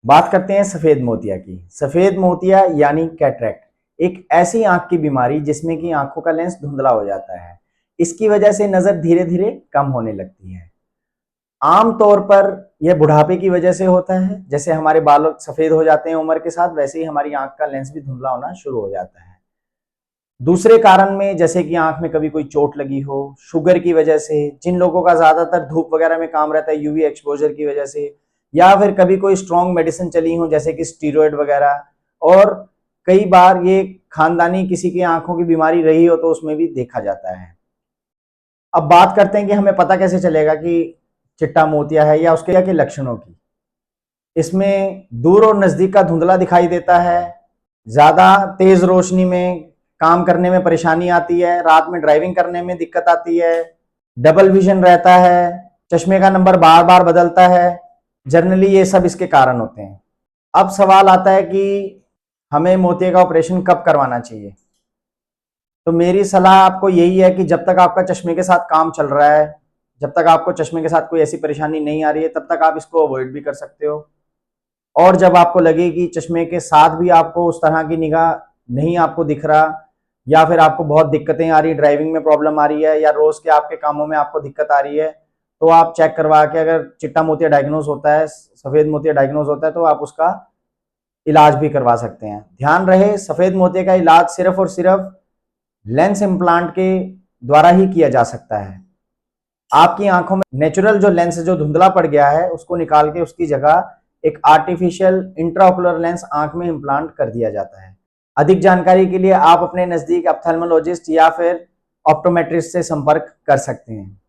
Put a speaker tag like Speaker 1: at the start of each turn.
Speaker 1: बात करते हैं सफेद मोतिया की। सफेद मोतिया यानी कैटरेक्ट एक ऐसी आंख की बीमारी जिसमें कि आंखों का लेंस धुंधला हो जाता है। इसकी वजह से नजर धीरे धीरे कम होने लगती है। आम तौर पर यह बुढ़ापे की वजह से होता है। जैसे हमारे बाल सफेद हो जाते हैं उम्र के साथ, वैसे ही हमारी आंख का लेंस भी धुंधला होना शुरू हो जाता है। दूसरे कारण में जैसे कि आंख में कभी कोई चोट लगी हो, शुगर की वजह से, जिन लोगों का ज्यादातर धूप वगैरह में काम रहता है यूवी एक्सपोजर की वजह से, या फिर कभी कोई स्ट्रॉन्ग मेडिसिन चली हो जैसे कि स्टीरॉयड वगैरह, और कई बार ये खानदानी किसी की आंखों की बीमारी रही हो तो उसमें भी देखा जाता है। अब बात करते हैं कि हमें पता कैसे चलेगा कि चिट्टा मोतिया है या उसके क्या के लक्षणों की। इसमें दूर और नजदीक का धुंधला दिखाई देता है, ज्यादा तेज रोशनी में काम करने में परेशानी आती है, रात में ड्राइविंग करने में दिक्कत आती है, डबल विजन रहता है, चश्मे का नंबर बार बार बदलता है। जनरली ये सब इसके कारण होते हैं। अब सवाल आता है कि हमें मोतिया का ऑपरेशन कब करवाना चाहिए। तो मेरी सलाह आपको यही है कि जब तक आपका चश्मे के साथ काम चल रहा है, जब तक आपको चश्मे के साथ कोई ऐसी परेशानी नहीं आ रही है, तब तक आप इसको अवॉइड भी कर सकते हो। और जब आपको लगे कि चश्मे के साथ भी आपको उस तरह की निगाह नहीं आपको दिख रहा, या फिर आपको बहुत दिक्कतें आ रही, ड्राइविंग में प्रॉब्लम आ रही है, या रोज के आपके कामों में आपको दिक्कत आ रही है, तो आप चेक करवा के, अगर चिट्टा मोतिया डायग्नोज होता है, सफेद मोतिया डायग्नोज होता है, तो आप उसका इलाज भी करवा सकते हैं। ध्यान रहे, सफेद मोतिया का इलाज सिर्फ और सिर्फ लेंस इम्प्लांट के द्वारा ही किया जा सकता है। आपकी आंखों में नेचुरल जो लेंस जो धुंधला पड़ गया है उसको निकाल के उसकी जगह एक आर्टिफिशियल इंट्राओकुलर लेंस आंख में इम्प्लांट कर दिया जाता है। अधिक जानकारी के लिए आप अपने नजदीक ऑप्थेल्मोलॉजिस्ट या फिर ऑप्टोमेट्रिस्ट से संपर्क कर सकते हैं।